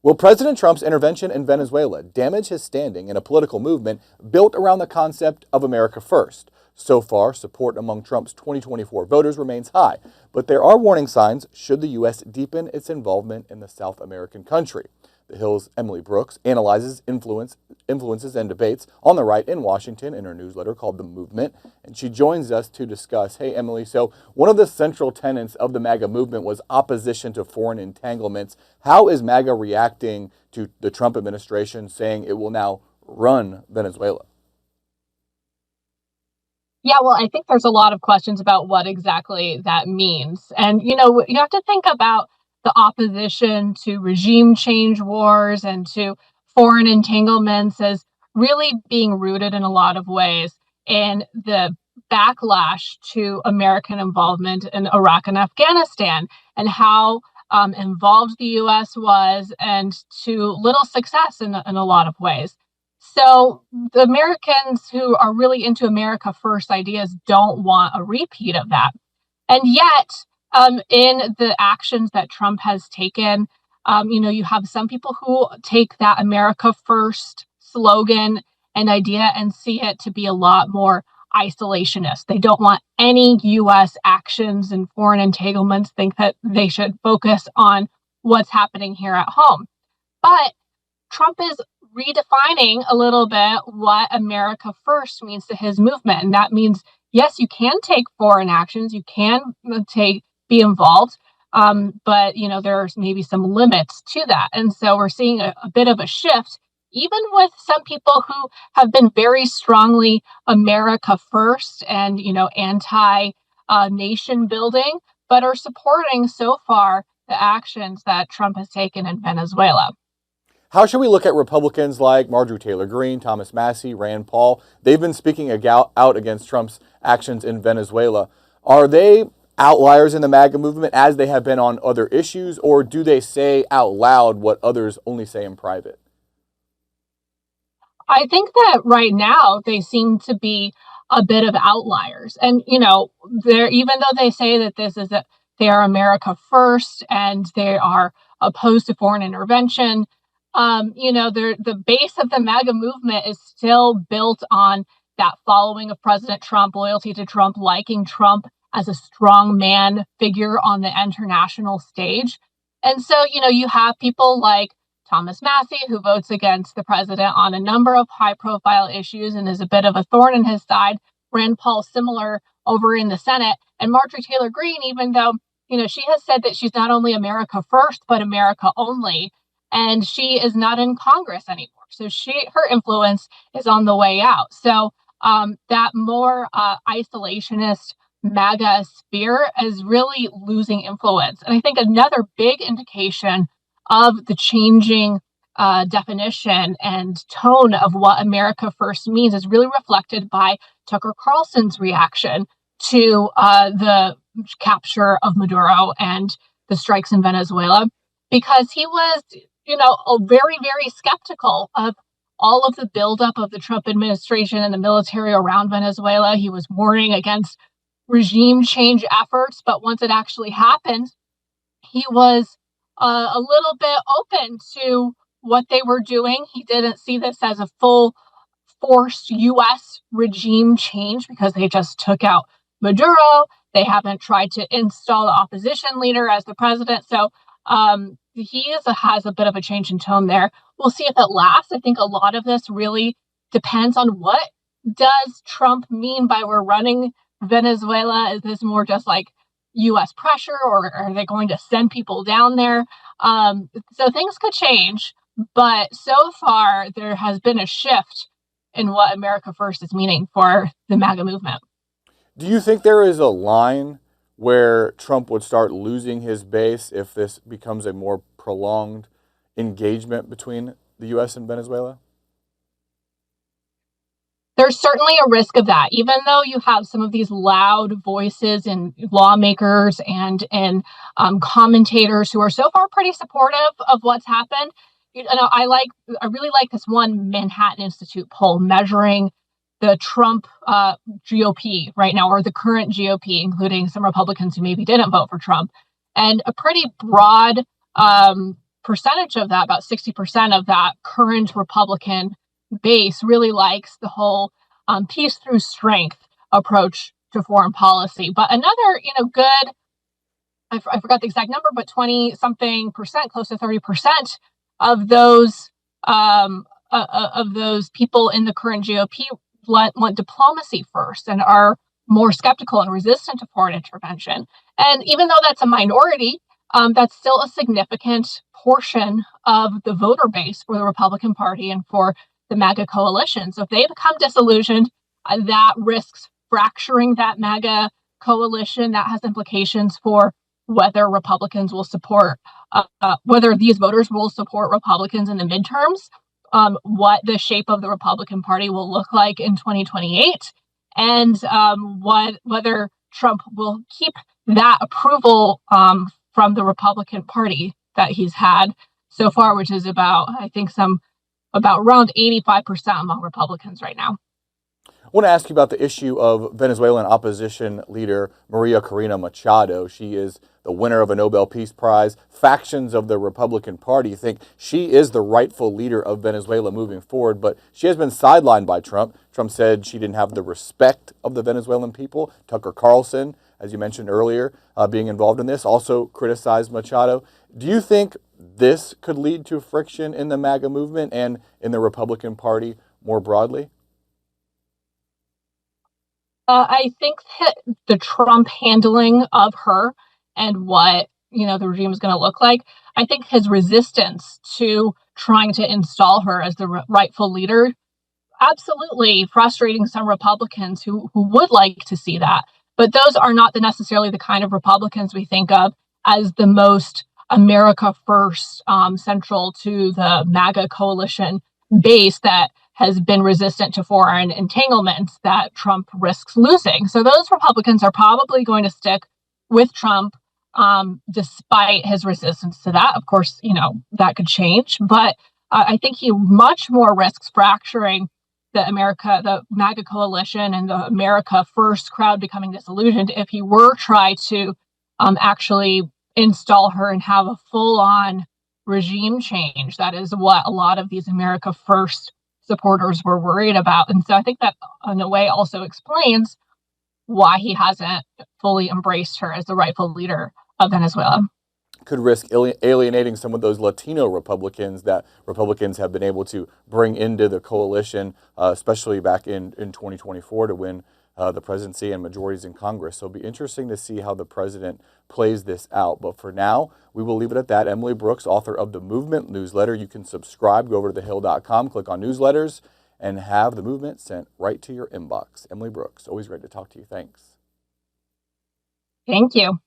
Will President Trump's intervention in Venezuela damage his standing in a political movement built around the concept of America First? So far, support among Trump's 2024 voters remains high, but there are warning signs should the U.S. deepen its involvement in the South American country. The Hill's Emily Brooks analyzes influences and debates on the right in Washington in her newsletter called The Movement, and she joins us to discuss. Hey, Emily, so one of the central tenets of the MAGA movement was opposition to foreign entanglements. How is MAGA reacting to the Trump administration saying it will now run Venezuela? Yeah, well, I think there's a lot of questions about what exactly that means. And, you have to think about the opposition to regime change wars and to foreign entanglements as really being rooted in a lot of ways in the backlash to American involvement in Iraq and Afghanistan and how involved the U.S. was and to little success in a lot of ways. So the Americans who are really into America First ideas don't want a repeat of that. And yet, in the actions that Trump has taken, you have some people who take that America First slogan and idea and see it to be a lot more isolationist. They don't want any U.S. actions and foreign entanglements, think that they should focus on what's happening here at home. But Trump is redefining a little bit what America First means to his movement. And that means, yes, you can take foreign actions, you can be involved, but, there's maybe some limits to that. And so we're seeing a bit of a shift, even with some people who have been very strongly America First and, anti-nation building, but are supporting so far the actions that Trump has taken in Venezuela. How should we look at Republicans like Marjorie Taylor Greene, Thomas Massie, Rand Paul? They've been speaking out against Trump's actions in Venezuela. Are they outliers in the MAGA movement as they have been on other issues, or do they say out loud what others only say in private? I think that right now they seem to be a bit of outliers. And, they're, even though they say that they are America First and they are opposed to foreign intervention, the base of the MAGA movement is still built on that following of President Trump, loyalty to Trump, liking Trump as a strong man figure on the international stage. And so, you have people like Thomas Massie, who votes against the president on a number of high-profile issues and is a bit of a thorn in his side. Rand Paul, similar over in the Senate. And Marjorie Taylor Greene, even though, she has said that she's not only America First, but America Only. And she is not in Congress anymore. So her influence is on the way out. So that more isolationist MAGA sphere is really losing influence. And I think another big indication of the changing definition and tone of what America First means is really reflected by Tucker Carlson's reaction to the capture of Maduro and the strikes in Venezuela, because he was very, very skeptical of all of the buildup of the Trump administration and the military around Venezuela. He was warning against regime change efforts, but once it actually happened, he was a little bit open to what they were doing. He didn't see this as a full forced U.S. regime change because they just took out Maduro. They haven't tried to install the opposition leader as the president. So he has a bit of a change in tone there. We'll see if it lasts. I think a lot of this really depends on what does Trump mean by we're running Venezuela. Is this more just like U.S. pressure, or are they going to send people down there? So things could change, but so far there has been a shift in what America First is meaning for the MAGA movement. Do you think there is a line where Trump would start losing his base if this becomes a more prolonged engagement between the U.S. and Venezuela? There's certainly a risk of that, even though you have some of these loud voices in lawmakers and in commentators who are so far pretty supportive of what's happened. I really like this one Manhattan Institute poll measuring the Trump GOP right now, or the current GOP, including some Republicans who maybe didn't vote for Trump, and a pretty broad percentage of that, about 60% of that current Republican base, really likes the whole peace through strength approach to foreign policy. But another, good, I forgot the exact number, but 20 something percent, close to 30% of those people in the current GOP want diplomacy first and are more skeptical and resistant to foreign intervention. And even though that's a minority, that's still a significant portion of the voter base for the Republican Party and for the MAGA coalition. So if they become disillusioned, that risks fracturing that MAGA coalition. That has implications for whether Republicans will support, whether these voters will support Republicans in the midterms, what the shape of the Republican Party will look like in 2028, and whether Trump will keep that approval from the Republican Party that he's had so far, which is about around 85% among Republicans right now. I want to ask you about the issue of Venezuelan opposition leader Maria Corina Machado. She is the winner of a Nobel Peace Prize. Factions of the Republican Party think she is the rightful leader of Venezuela moving forward, but she has been sidelined by Trump. Trump said she didn't have the respect of the Venezuelan people. Tucker Carlson, as you mentioned earlier, being involved in this, also criticized Machado. Do you think this could lead to friction in the MAGA movement and in the Republican Party more broadly? I think that the Trump handling of her and what the regime is going to look like, I think his resistance to trying to install her as the rightful leader, absolutely frustrating some Republicans who would like to see that. But those are not necessarily the kind of Republicans we think of as the most America first, central to the MAGA coalition base that has been resistant to foreign entanglements that Trump risks losing. So those Republicans are probably going to stick with Trump despite his resistance to that. Of course, that could change, but I think he much more risks fracturing the MAGA coalition and the America First crowd becoming disillusioned if he were try to actually install her and have a full-on regime change. That is what a lot of these America First supporters were worried about. And so I think that in a way also explains why he hasn't fully embraced her as the rightful leader of Venezuela. Could risk alienating some of those Latino Republicans that Republicans have been able to bring into the coalition, especially back in 2024 to win the presidency and majorities in Congress. So it'll be interesting to see how the president plays this out. But for now, we will leave it at that. Emily Brooks, author of the Movement newsletter. You can subscribe, go over to thehill.com, click on newsletters, and have the Movement sent right to your inbox. Emily Brooks, always great to talk to you. Thanks. Thank you.